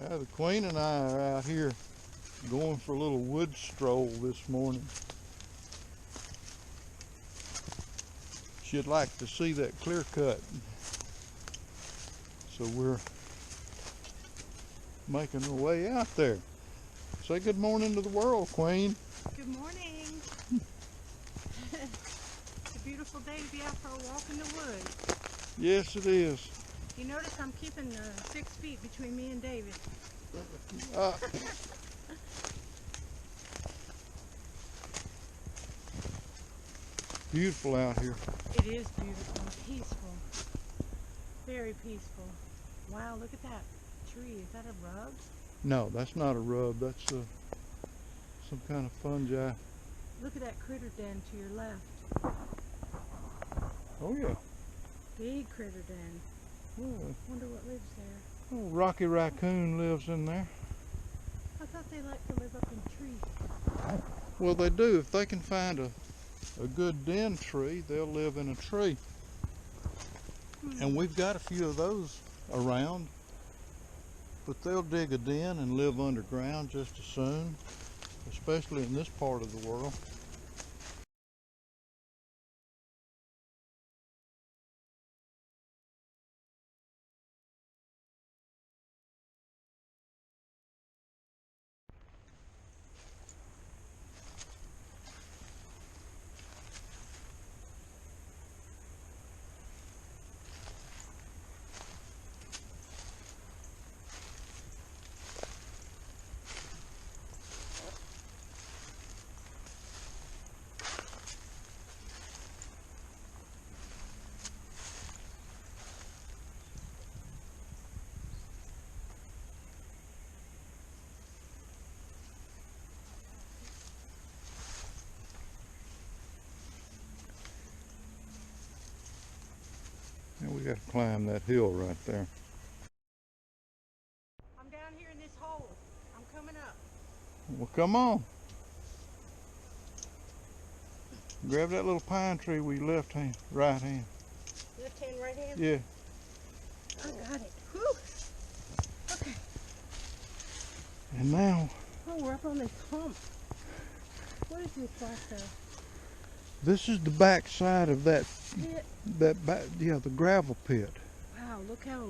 The Queen and I are out here going for a little wood stroll this morning. She'd like to see that clear cut. So we're making our way out there. Say good morning to the world, Queen. Good morning. It's a beautiful day to be out for a walk in the woods. Yes, it is. You notice I'm keeping 6 feet between me and David. Beautiful out here. It is beautiful and peaceful. Very peaceful. Wow, look at that tree. Is that a rug? No, that's not a rub. That's some kind of fungi. Look at that critter den to your left. Oh, yeah. Big critter den. Oh, Wonder what lives there. oh, Rocky Raccoon lives in there. I thought they like to live up in trees. Well, they do. If they can find a good den tree, they'll live in a tree. And we've got a few of those around, but they'll dig a den and live underground just as soon, especially in this part of the world. And we got to climb that hill right there. I'm down here in this hole. I'm coming up. Well, come on. Grab that little pine tree with your left hand, right hand. Left hand, right hand? Yeah. I got it. Whew. Okay. And now, Oh, we're up on this hump. What is this like there? this is the back side of that, Pit? the gravel pit. Wow, look how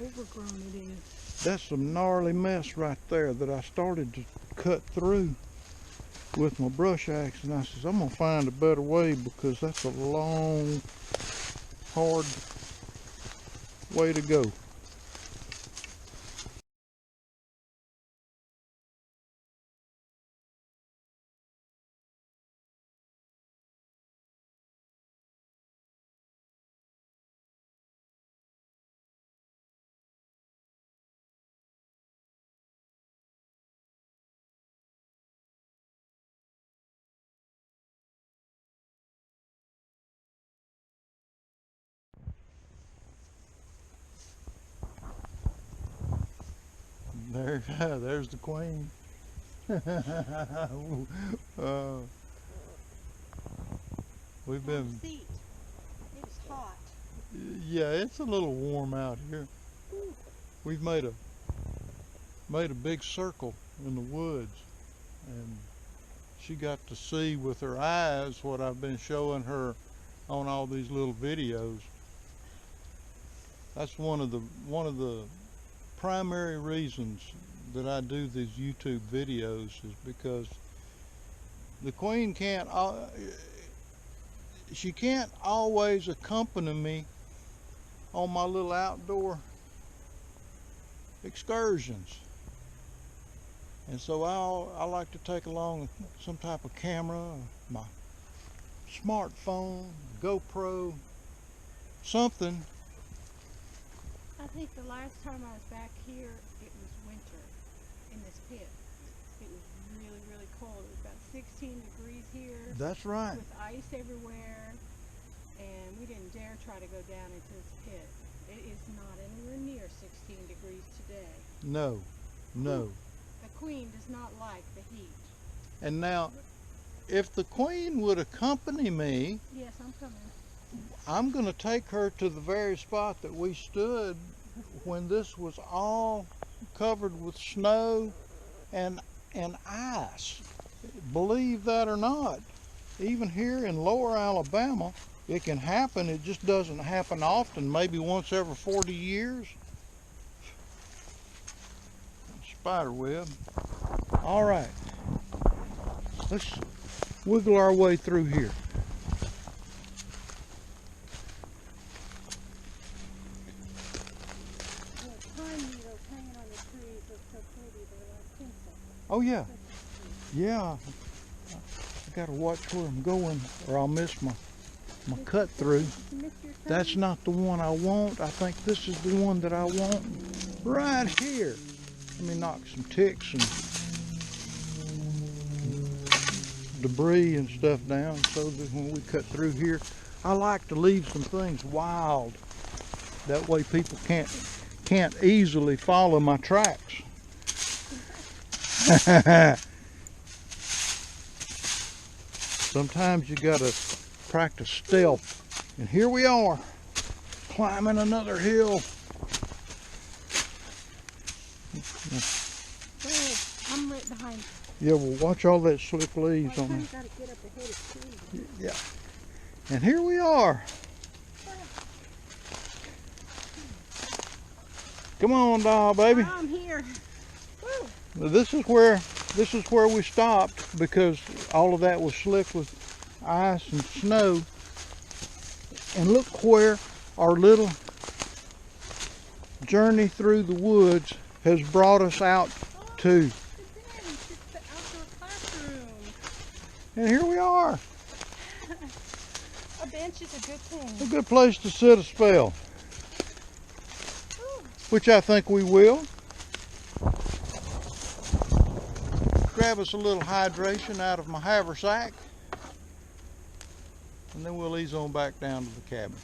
overgrown it is. That's some gnarly mess right there that I started to cut through with my brush axe, and I says, I'm gonna find a better way because that's a long, hard way to go. There's the Queen. We've been, Seat. It's hot. yeah, it's a little warm out here. Ooh. We've made a big circle in the woods, and she got to see with her eyes what I've been showing her on all these little videos. That's one of the primary reasons that I do these YouTube videos, is because the Queen she can't always accompany me on my little outdoor excursions. And so I like to take along some type of camera, my smartphone, GoPro, something. I think the last time I was back here, it was winter in this pit. It was really, really cold. It was about 16 degrees here. That's right. With ice everywhere. And we didn't dare try to go down into this pit. It is not anywhere near 16 degrees today. No, no. The Queen does not like the heat. And now, if the Queen would accompany me, Yes, I'm coming. I'm going to take her to the very spot that we stood when this was all covered with snow and ice. Believe that or not, even here in lower Alabama, it can happen. It just doesn't happen often, maybe once every 40 years. Spider web. All right, let's wiggle our way through here. Oh yeah, yeah. I gotta watch where I'm going, or I'll miss my cut through. That's not the one I want. I think this is the one that I want right here. Let me knock some ticks and debris and stuff down so that when we cut through here, I like to leave some things wild. That way people can't easily follow my tracks. Sometimes you gotta practice stealth. And here we are, climbing another hill. I'm right behind Yeah, well, watch all that slick leaves on there. Gotta get up ahead of you. Yeah. And here we are. Come on, doll, baby. I'm here. Woo. This is where we stopped because all of that was slick with ice and snow. And look where our little journey through the woods has brought us out to. It's the outdoor classroom. And here we are. A bench is a good thing. A good place to sit a spell. Which I think we will. Grab us a little hydration out of my haversack. And then we'll ease on back down to the cabin.